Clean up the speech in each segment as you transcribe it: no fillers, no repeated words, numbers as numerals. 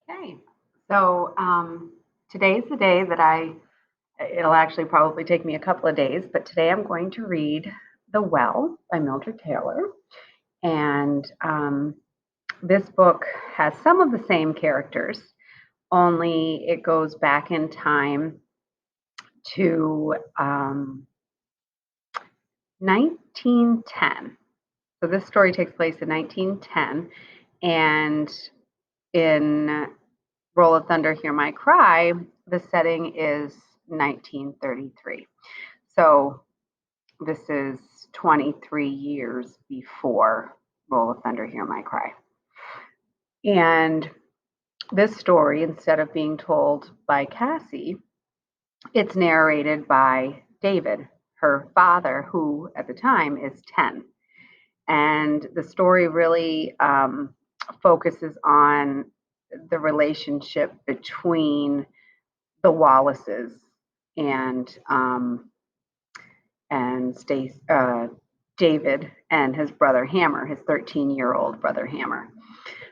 Okay, so today's the day that it'll actually probably take me a couple of days, but today I'm going to read The Well by Mildred Taylor. And this book has some of the same characters, only it goes back in time to 1910. So this story takes place in 1910, and in Roll of Thunder, Hear My Cry, the setting is 1933. So this is 23 years before Roll of Thunder, Hear My Cry. And this story, instead of being told by Cassie, it's narrated by David, her father, who at the time is 10. And the story really focuses on the relationship between the Wallaces and David and his brother Hammer, his 13-year-old brother Hammer.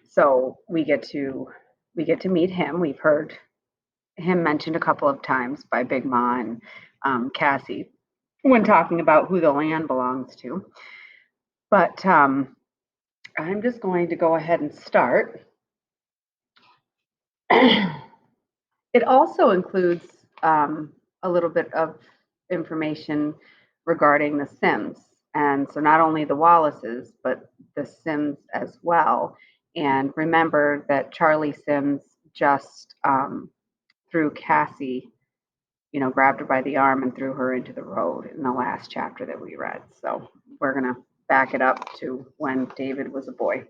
So we get to meet him. We've heard him mentioned a couple of times by Big Ma and Cassie when talking about who the land belongs to. But I'm just going to go ahead and start. It also includes a little bit of information regarding the Sims. And so not only the Wallaces, but the Sims as well. And remember that Charlie Sims just threw Cassie, grabbed her by the arm and threw her into the road in the last chapter that we read. So we're going to back it up to when David was a boy.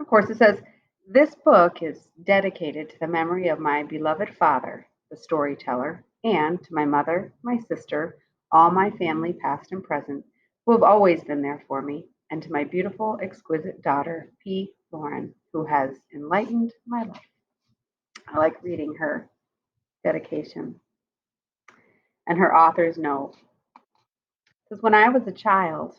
Of course, it says, this book is dedicated to the memory of my beloved father, the storyteller, and to my mother, my sister, all my family, past and present, who have always been there for me, and to my beautiful, exquisite daughter, P. Lauren, who has enlightened my life. I like reading her dedication and her author's note. It says, when I was a child,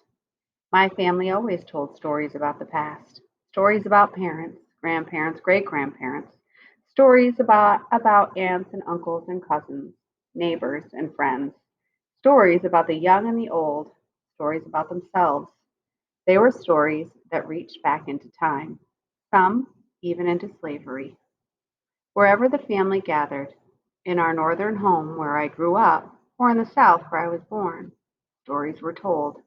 my family always told stories about the past, stories about parents, grandparents, great grandparents, stories about aunts and uncles and cousins, neighbors and friends, stories about the young and the old, stories about themselves. They were stories that reached back into time, some even into slavery. Wherever the family gathered, in our northern home where I grew up, or in the south where I was born, stories were told.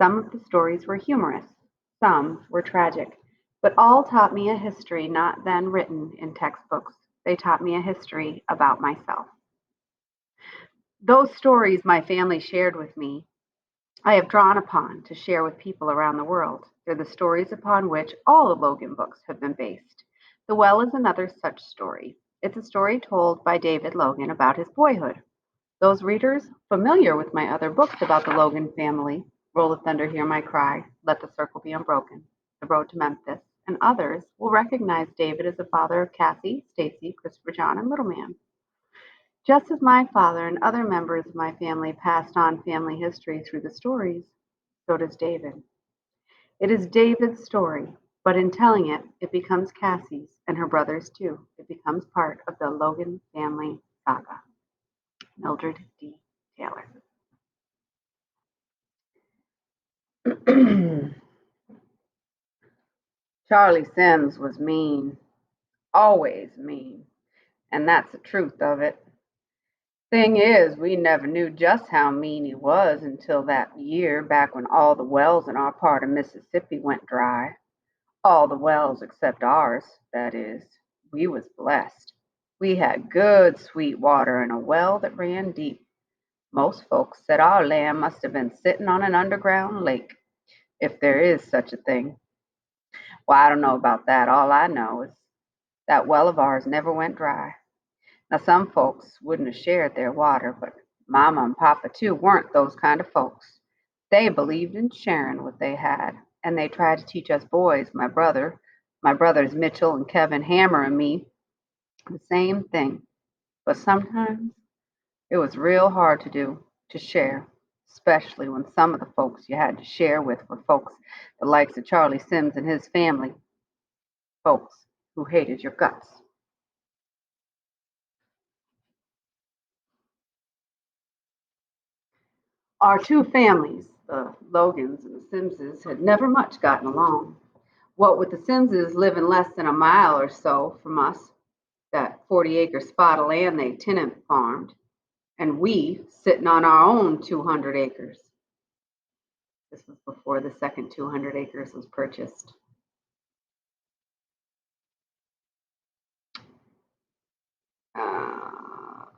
Some of the stories were humorous, some were tragic, but all taught me a history not then written in textbooks. They taught me a history about myself. Those stories my family shared with me, I have drawn upon to share with people around the world. They're the stories upon which all the Logan books have been based. The Well is another such story. It's a story told by David Logan about his boyhood. Those readers familiar with my other books about the Logan family, Roll of Thunder, Hear My Cry, Let the Circle Be Unbroken, The Road to Memphis, and others will recognize David as the father of Cassie, Stacy, Christopher John, and Little Man. Just as my father and other members of my family passed on family history through the stories, so does David. It is David's story, but in telling it, it becomes Cassie's and her brother's too. It becomes part of the Logan family saga. Mildred D. Taylor. Charlie Sims was mean, always mean, and that's the truth of it. Thing is, we never knew just how mean he was until that year back when all the wells in our part of Mississippi went dry. All the wells except ours, that is. We was blessed. We had good sweet water and a well that ran deep. Most folks said our land must have been sitting on an underground lake, if there is such a thing. Well, I don't know about that. All I know is that well of ours never went dry. Now, some folks wouldn't have shared their water, but Mama and Papa, too, weren't those kind of folks. They believed in sharing what they had, and they tried to teach us boys, my brothers Mitchell and Kevin Hammer and me, the same thing. But sometimes it was real hard to do, to share, especially when some of the folks you had to share with were folks the likes of Charlie Sims and his family. Folks who hated your guts. Our two families, the Logans and the Simses, had never much gotten along. What with the Simses living less than a mile or so from us, that 40-acre spot of land they tenant farmed, and we sitting on our own 200 acres. This was before the second 200 acres was purchased.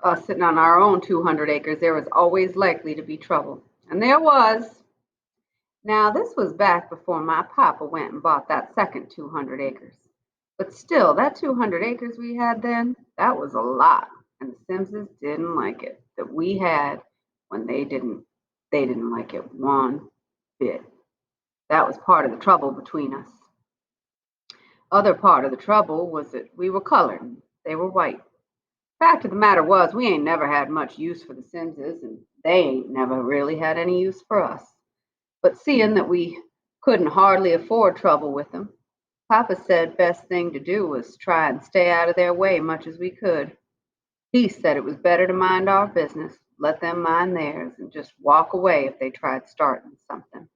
Us sitting on our own 200 acres, there was always likely to be trouble. And there was. Now, this was back before my papa went and bought that second 200 acres. But still, that 200 acres we had then, that was a lot. And the Simpsons didn't like it that we had when they didn't. They didn't like it one bit. That was part of the trouble between us. Other part of the trouble was that we were colored, they were white. Fact of the matter was, we ain't never had much use for the Simses, and they ain't never really had any use for us. But seeing that we couldn't hardly afford trouble with them, Papa said best thing to do was try and stay out of their way much as we could. He said it was better to mind our business, let them mind theirs, and just walk away if they tried starting something.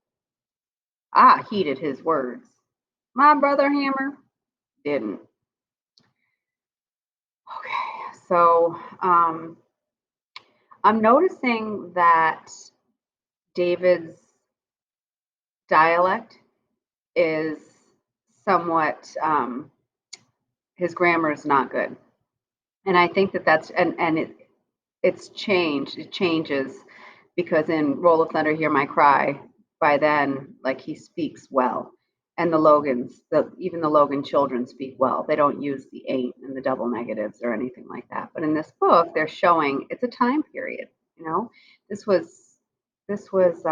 I heeded his words. My brother Hammer didn't. Okay, so I'm noticing that David's dialect is somewhat, his grammar is not good. And I think that that's, and it's changed, it changes because in Roll of Thunder, Hear My Cry, by then, like he speaks well. And the Logans, even the Logan children speak well. They don't use the ain't and the double negatives or anything like that. But in this book, they're showing it's a time period. You know, this was this was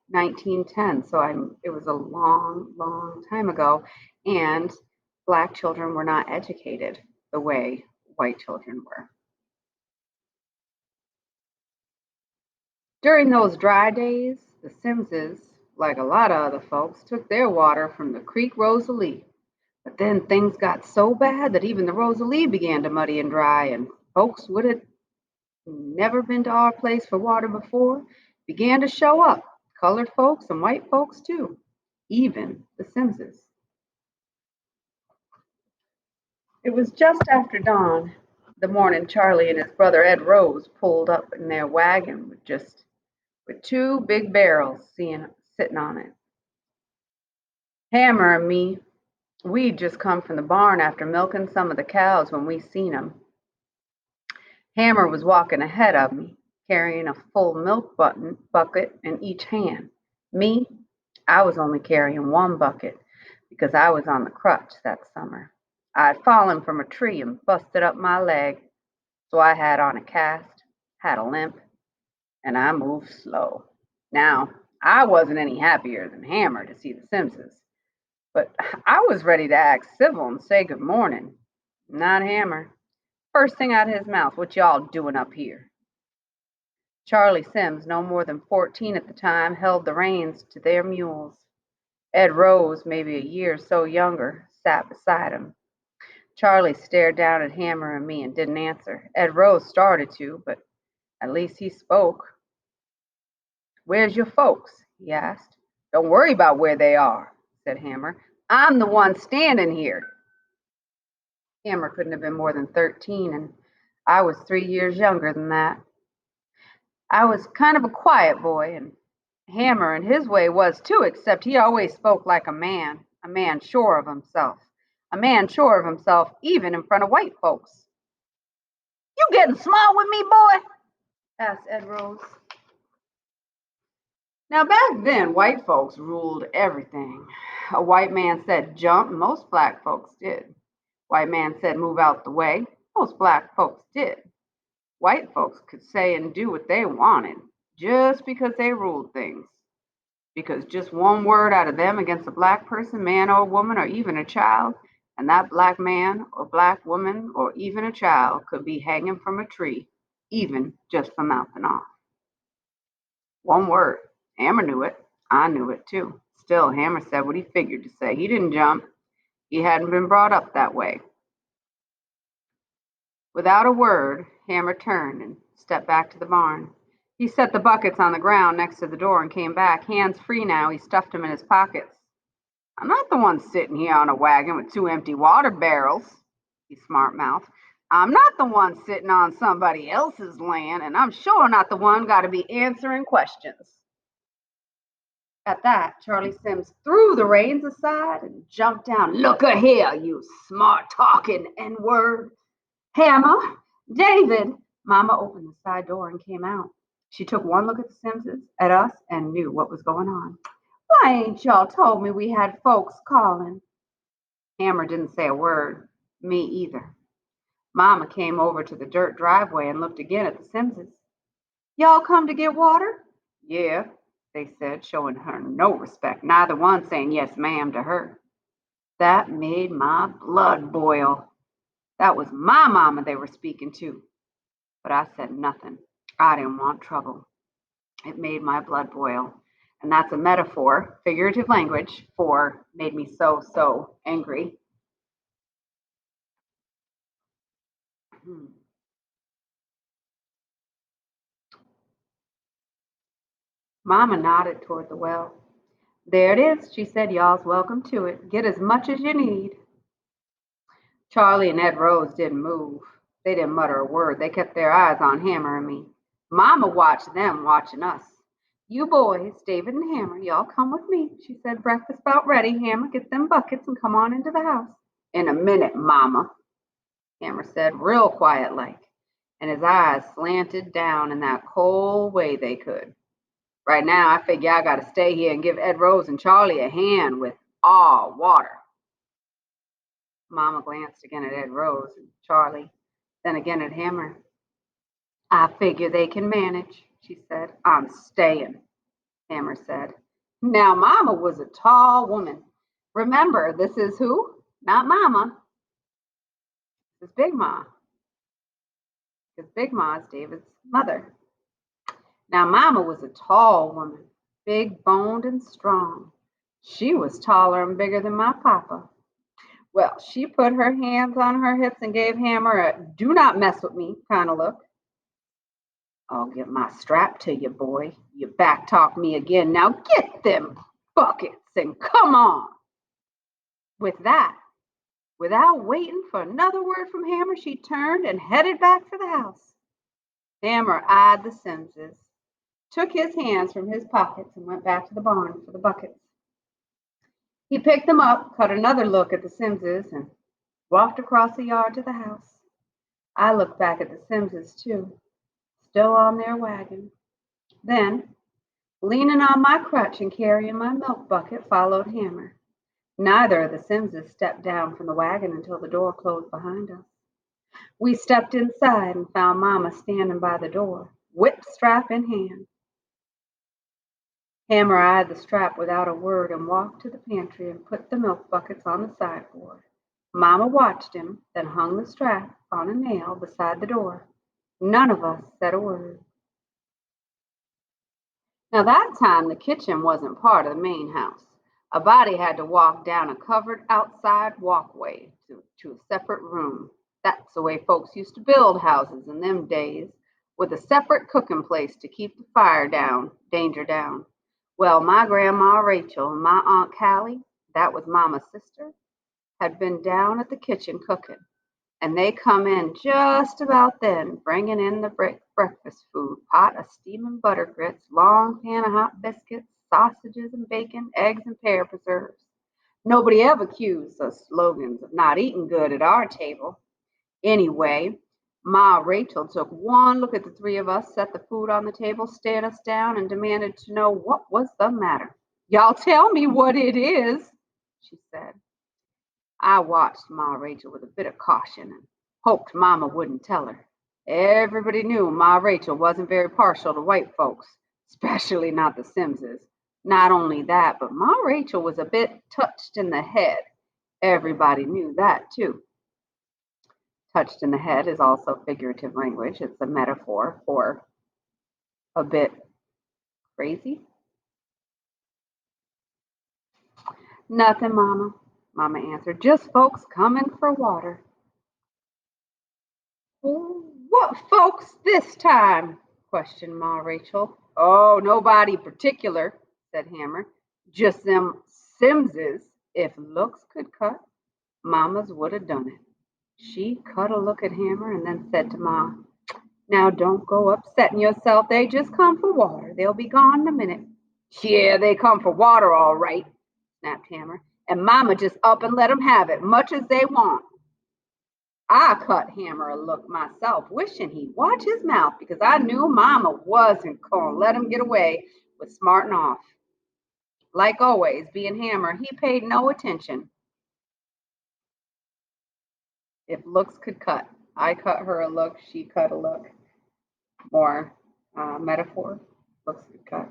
1910, so it was a long, long time ago, and Black children were not educated the way white children were. During those dry days, the Simses, like a lot of other folks, took their water from the Creek Rosalie. But then things got so bad that even the Rosalie began to muddy and dry, and folks would have never been to our place for water before began to show up. Colored folks and white folks too, even the Simses. It was just after dawn, the morning Charlie and his brother Ed Rose pulled up in their wagon with two big barrels sitting on it. Hammer and me, we'd just come from the barn after milking some of the cows when we seen 'em. Hammer was walking ahead of me, carrying a full milk bucket in each hand. Me, I was only carrying one bucket because I was on the crutch that summer. I'd fallen from a tree and busted up my leg, so I had on a cast, had a limp, and I moved slow. Now, I wasn't any happier than Hammer to see the Simpsons, but I was ready to act civil and say good morning. Not Hammer. First thing out of his mouth, what y'all doing up here? Charlie Sims, no more than 14 at the time, held the reins to their mules. Ed Rose, maybe a year or so younger, sat beside him. Charlie stared down at Hammer and me and didn't answer. Ed Rose started to, but at least he spoke. Where's your folks? He asked. Don't worry about where they are, said Hammer. I'm the one standing here. Hammer couldn't have been more than 13, and I was 3 years younger than that. I was kind of a quiet boy, and Hammer in his way was too, except he always spoke like a man sure of himself, a man sure of himself even in front of white folks. You getting smart with me, boy? Asked Ed Rose. Now, back then, white folks ruled everything. A white man said jump, most black folks did. White man said move out the way, most black folks did. White folks could say and do what they wanted just because they ruled things. Because just one word out of them against a black person, man or woman, or even a child, and that black man or black woman or even a child could be hanging from a tree, even just for mouthing off. One word. Hammer knew it. I knew it too. Still, Hammer said what he figured to say. He didn't jump. He hadn't been brought up that way. Without a word, Hammer turned and stepped back to the barn. He set the buckets on the ground next to the door and came back. Hands free now, he stuffed them in his pockets. I'm not the one sitting here on a wagon with 2 empty water barrels, he smart-mouthed. I'm not the one sitting on somebody else's land, and I'm sure not the one got to be answering questions. At that, Charlie Sims threw the reins aside and jumped down. Look-a here, you smart-talking N-word. Hammer, David. Mama opened the side door and came out. She took one look at the Simses, at us, and knew what was going on. Why ain't y'all told me we had folks calling? Hammer didn't say a word. Me either. Mama came over to the dirt driveway and looked again at the Simses. Y'all come to get water? Yeah, they said, showing her no respect, neither one saying yes, ma'am, to her. That made my blood boil. That was my mama they were speaking to. But I said nothing. I didn't want trouble. It made my blood boil. And that's a metaphor, figurative language, for made me so angry. Mama nodded toward the well. There it is, she said. Y'all's welcome to it. Get as much as you need. Charlie and Ed Rose didn't move. They didn't mutter a word. They kept their eyes on Hammer and me. Mama watched them watching us. You boys, David and Hammer, y'all come with me, she said. Breakfast about ready. Hammer, get them buckets and come on into the house. In a minute, Mama, Hammer said, real quiet like, and his eyes slanted down in that cold way they could. Right now, I figure I gotta stay here and give Ed Rose and Charlie a hand with all water. Mama glanced again at Ed Rose and Charlie, then again at Hammer. I figure they can manage, she said. I'm staying, Hammer said. Now, Mama was a tall woman. Remember, this is who? Not Mama. This is Big Ma. Because Big Ma is David's mother. Now, Mama was a tall woman, big boned and strong. She was taller and bigger than my papa. Well, she put her hands on her hips and gave Hammer a do not mess with me kind of look. I'll get my strap to you, boy. You backtalk me again. Now get them buckets and come on. With that, without waiting for another word from Hammer, she turned and headed back for the house. Hammer eyed the Simses, took his hands from his pockets, and went back to the barn for the buckets. He picked them up, caught another look at the Simses, and walked across the yard to the house. I looked back at the Simses, too, still on their wagon. Then, leaning on my crutch and carrying my milk bucket, followed Hammer. Neither of the Simses stepped down from the wagon until the door closed behind us. We stepped inside and found Mama standing by the door, whip strap in hand. Hammer eyed the strap without a word and walked to the pantry and put the milk buckets on the sideboard. Mama watched him, then hung the strap on a nail beside the door. None of us said a word. Now that time the kitchen wasn't part of the main house. A body had to walk down a covered outside walkway to a separate room. That's the way folks used to build houses in them days, with a separate cooking place to keep the fire down, danger down. Well, my grandma Rachel and my Aunt Callie, that was Mama's sister, had been down at the kitchen cooking, and they come in just about then, bringing in the breakfast food, pot of steaming butter grits, long pan of hot biscuits, sausages and bacon, eggs and pear preserves. Nobody ever accused us slogans of not eating good at our table. Anyway, Ma Rachel took one look at the three of us, set the food on the table, stared us down, and demanded to know what was the matter. Y'all tell me what it is, she said. I watched Ma Rachel with a bit of caution and hoped Mama wouldn't tell her. Everybody knew Ma Rachel wasn't very partial to white folks, especially not the Simses. Not only that, but Ma Rachel was a bit touched in the head. Everybody knew that, too. Touched in the head is also figurative language. It's a metaphor for a bit crazy. Nothing, Mama. Mama answered. Just folks coming for water. What folks this time? Questioned Ma Rachel. Oh, nobody particular, said Hammer. Just them Simses. If looks could cut, Mama's would have done it. She cut a look at Hammer and then said to Ma, now don't go upsetting yourself. They just come for water. They'll be gone in a minute. Yeah, they come for water all right, snapped Hammer. And Mama just up and let 'em have it, much as they want. I cut Hammer a look myself, wishing he'd watch his mouth because I knew Mama wasn't going to let him get away with smarting off. Like always, being Hammer, he paid no attention. If looks could cut, I cut her a look, she cut a look. More metaphor, looks could cut.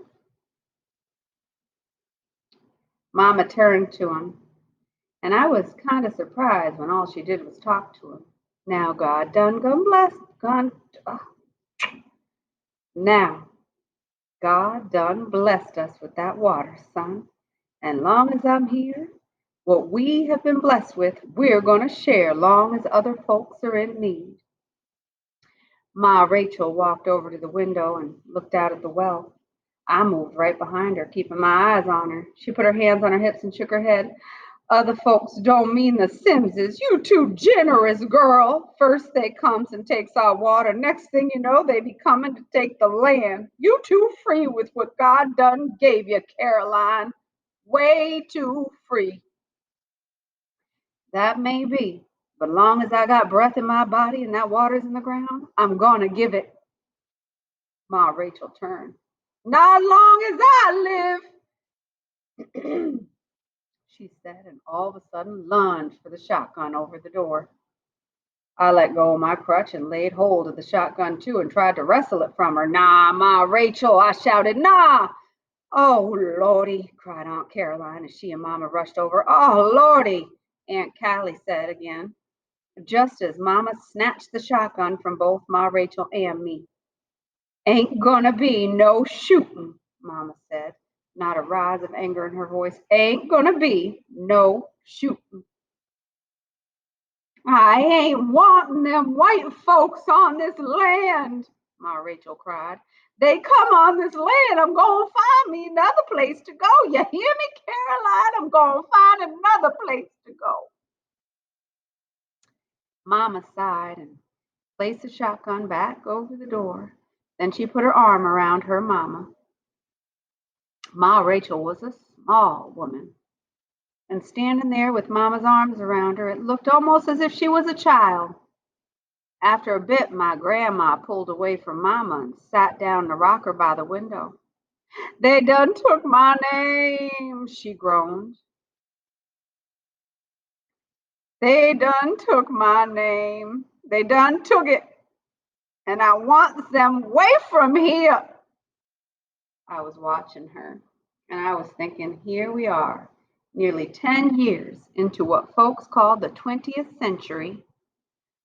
Mama turned to him, and I was kind of surprised when all she did was talk to him. Now God done Now God done blessed us with that water, son. And long as I'm here, what we have been blessed with, we're going to share long as other folks are in need. Ma Rachel walked over to the window and looked out at the well. I moved right behind her, keeping my eyes on her. She put her hands on her hips and shook her head. Other folks don't mean the Simses. You too generous, girl. First they comes and takes our water. Next thing you know, they be coming to take the land. You too free with what God done gave you, Caroline. Way too free. That may be, but long as I got breath in my body and that water's in the ground, I'm gonna give it. Ma Rachel turned. Not long as I live, she said, and all of a sudden lunged for the shotgun over the door. I let go of my crutch and laid hold of the shotgun too and tried to wrestle it from her. Nah, Ma Rachel, I shouted, nah. Oh, Lordy, cried Aunt Caroline as she and Mama rushed over. Oh, Lordy, Aunt Callie said again, just as Mama snatched the shotgun from both Ma Rachel and me. Ain't gonna be no shooting, Mama said, not a rise of anger in her voice. Ain't gonna be no shooting. I ain't wanting them white folks on this land, Ma Rachel cried. They come on this land, I'm going to find me another place to go. You hear me, Caroline? I'm going to find another place to go. Mama sighed and placed the shotgun back over the door. Then she put her arm around her Mama. Ma Rachel was a small woman, and standing there with Mama's arms around her, it looked almost as if she was a child. After a bit, my grandma pulled away from Mama and sat down in the rocker by the window. They done took my name, she groaned. They done took my name. They done took it, and I want them away from here. I was watching her, and I was thinking, here we are, nearly 10 years into what folks call the 20th century,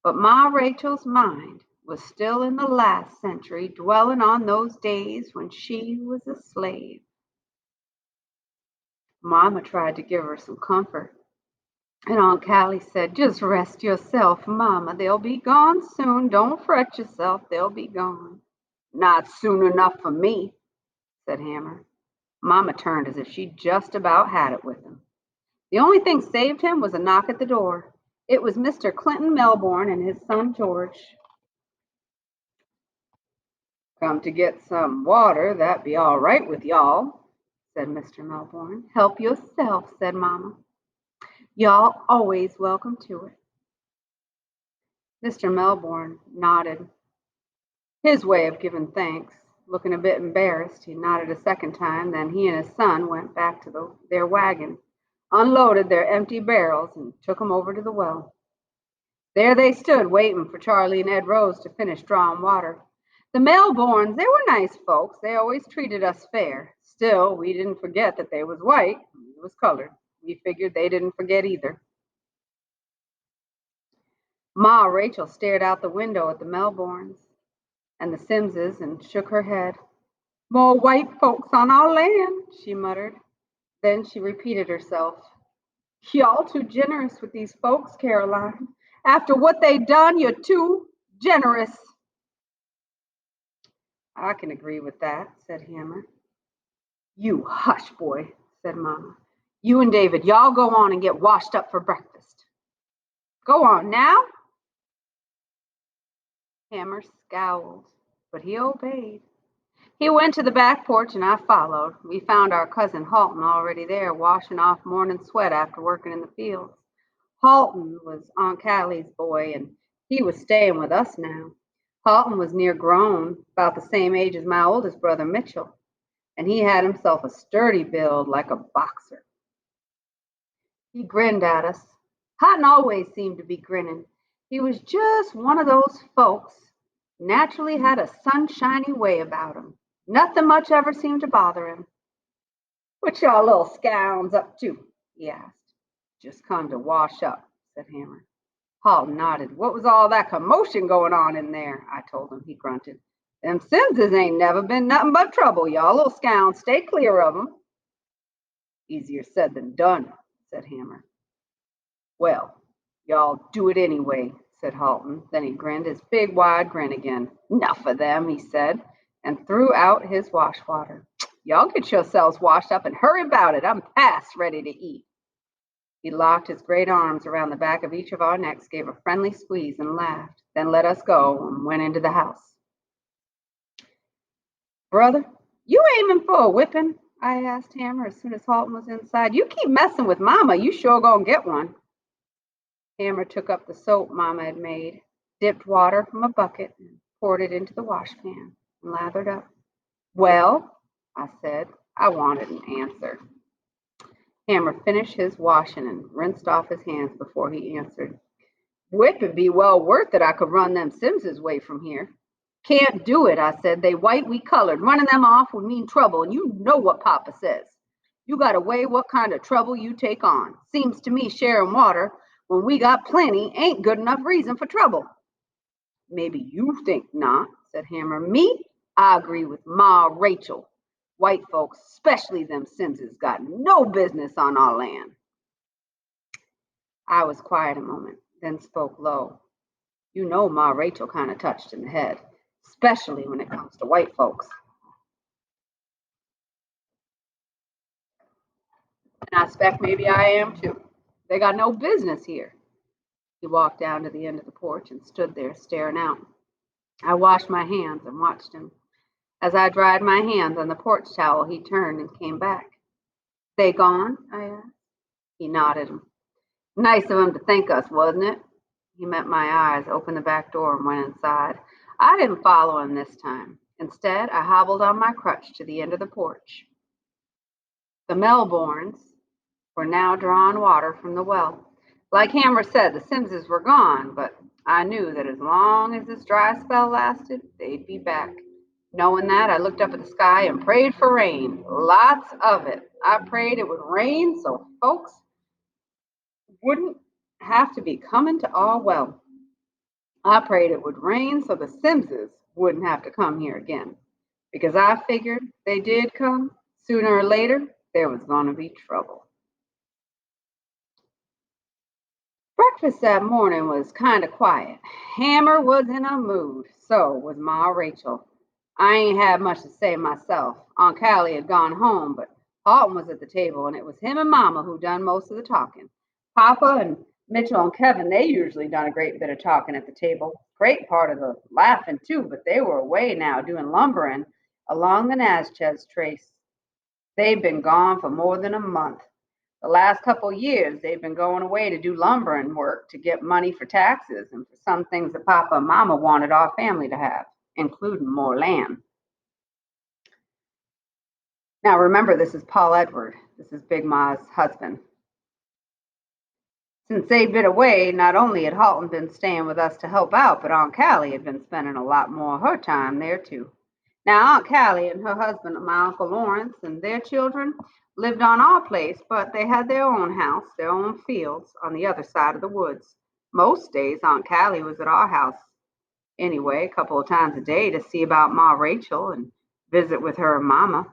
but Ma Rachel's mind was still in the last century, dwelling on those days when she was a slave. Mama tried to give her some comfort, and Aunt Callie said, just rest yourself, Mama. They'll be gone soon. Don't fret yourself. They'll be gone. Not soon enough for me, said Hammer. Mama turned as if she just about had it with him. The only thing saved him was a knock at the door. It was Mr. Clinton Melbourne and his son George. Come to get some water, that be all right with y'all, said Mr. Melbourne. Help yourself, said Mama. Y'all always welcome to it. Mr. Melbourne nodded. His way of giving thanks. Looking a bit embarrassed, he nodded a second time, then he and his son went back to their wagon, unloaded their empty barrels, and took them over to the well. There they stood waiting for Charlie and Ed Rose to finish drawing water. The Melbournes, they were nice folks. They always treated us fair. Still, we didn't forget that they was white, we was colored. We figured they didn't forget either. Ma Rachel stared out the window at the Melbournes and the Simses and shook her head. More white folks on our land, she muttered. Then she repeated herself. Y'all too generous with these folks, Caroline. After what they done, you're too generous. I can agree with that, said Hammer. You hush, boy, said Mama. You and David, y'all go on and get washed up for breakfast. Go on now. Hammer scowled, but he obeyed. He went to the back porch and I followed. We found our cousin Halton already there, washing off morning sweat after working in the fields. Halton was Aunt Callie's boy, and he was staying with us now. Halton was near grown, about the same age as my oldest brother Mitchell, and he had himself a sturdy build like a boxer. He grinned at us. Halton always seemed to be grinning. He was just one of those folks, naturally had a sunshiny way about him. Nothing much ever seemed to bother him. What y'all little scounds up to? He asked. Just come to wash up, said Hammer. Hall nodded. What was all that commotion going on in there? I told him. He grunted. Them Simmses ain't never been nothing but trouble, y'all little scounds. Stay clear of 'em. Easier said than done, said Hammer. Well, y'all do it anyway, said Halton. Then he grinned his big wide grin again. Enough of them, he said, and threw out his wash water. Y'all get yourselves washed up and hurry about it. I'm past ready to eat. He locked his great arms around the back of each of our necks, gave a friendly squeeze, and laughed, then let us go and went into the house. Brother, you aiming for a whipping? I asked Hammer as soon as Halton was inside. You keep messing with Mama, you sure gonna get one. Hammer took up the soap Mama had made, dipped water from a bucket, and poured it into the washpan, and lathered up. Well, I said, I wanted an answer. Hammer finished his washing and rinsed off his hands before he answered. Whip'd be well worth it. I could run them Simmses away from here. Can't do it, I said. They white, we colored. Running them off would mean trouble, and you know what Papa says. You gotta weigh what kind of trouble you take on. Seems to me sharing water, when we got plenty, ain't good enough reason for trouble. Maybe you think not, said Hammer. Me, I agree with Ma Rachel. White folks, especially them Simmses, got no business on our land. I was quiet a moment, then spoke low. You know Ma Rachel kind of touched in the head, especially when it comes to white folks. And I expect maybe I am too. They got no business here. He walked down to the end of the porch and stood there staring out. I washed my hands and watched him. As I dried my hands on the porch towel, he turned and came back. They gone? I asked. He nodded. Nice of him to thank us, wasn't it? He met my eyes, opened the back door, and went inside. I didn't follow him this time. Instead, I hobbled on my crutch to the end of the porch. The Melbournes were now drawing water from the well. Like Hammer said, the Simmses were gone, but I knew that as long as this dry spell lasted, they'd be back. Knowing that, I looked up at the sky and prayed for rain. Lots of it. I prayed it would rain so folks wouldn't have to be coming to our well. I prayed it would rain so the Simmses wouldn't have to come here again. Because I figured they did come, sooner or later, there was going to be trouble. Breakfast that morning was kind of quiet. Hammer was in a mood, so was Ma Rachel. I ain't had much to say myself. Aunt Callie had gone home, but Alton was at the table, and it was him and Mama who done most of the talking. Papa and Mitchell and Kevin, they usually done a great bit of talking at the table. Great part of the laughing, too, but they were away now doing lumbering along the Natchez Trace. They'd been gone for more than a month. The last couple of years, they've been going away to do lumbering work to get money for taxes and for some things that Papa and Mama wanted our family to have, including more land. Now, remember, this is Paul Edward. This is Big Ma's husband. Since they'd been away, not only had Halton been staying with us to help out, but Aunt Callie had been spending a lot more of her time there, too. Now, Aunt Callie and her husband, my Uncle Lawrence, and their children lived on our place, but they had their own house, their own fields on the other side of the woods. Most days, Aunt Callie was at our house anyway, a couple of times a day to see about Ma Rachel and visit with her Mama.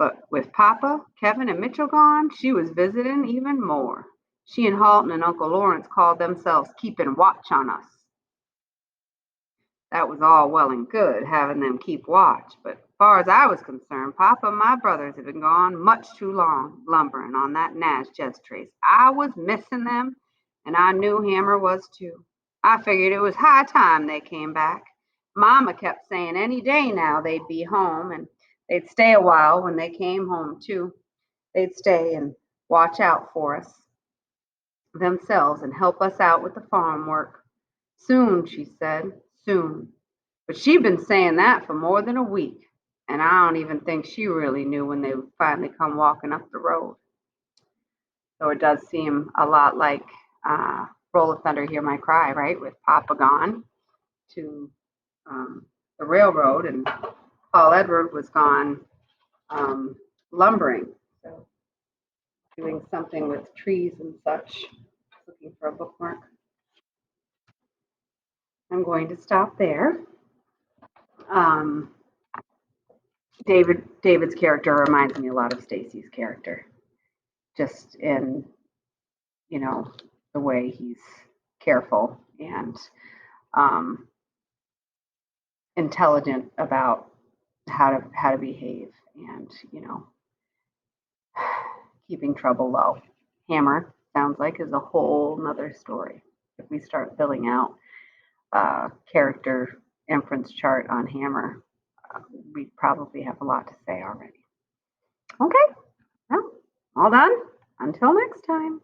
But with Papa, Kevin, and Mitchell gone, she was visiting even more. She and Halton and Uncle Lawrence called themselves keeping watch on us. That was all well and good, having them keep watch, but as far as I was concerned, Papa and my brothers had been gone much too long, lumbering on that Natchez trace. I was missing them, and I knew Hammer was too. I figured it was high time they came back. Mama kept saying any day now they'd be home, and they'd stay a while when they came home too. They'd stay and watch out for us themselves and help us out with the farm work. Soon, she said, soon. But she'd been saying that for more than a week, and I don't even think she really knew when they would finally come walking up the road. So it does seem a lot like Roll of Thunder, Hear My Cry, right? With Papa gone to the railroad, and Paul Edward was gone lumbering. So doing something with trees and such. Looking for a bookmark. I'm going to stop there. Um, David's character reminds me a lot of Stacy's character, just in the way he's careful and um, intelligent about how to behave, and keeping trouble low. Hammer sounds like is a whole nother story. If we start filling out character inference chart on Hammer, we probably have a lot to say already. Okay, well, all done. Until next time.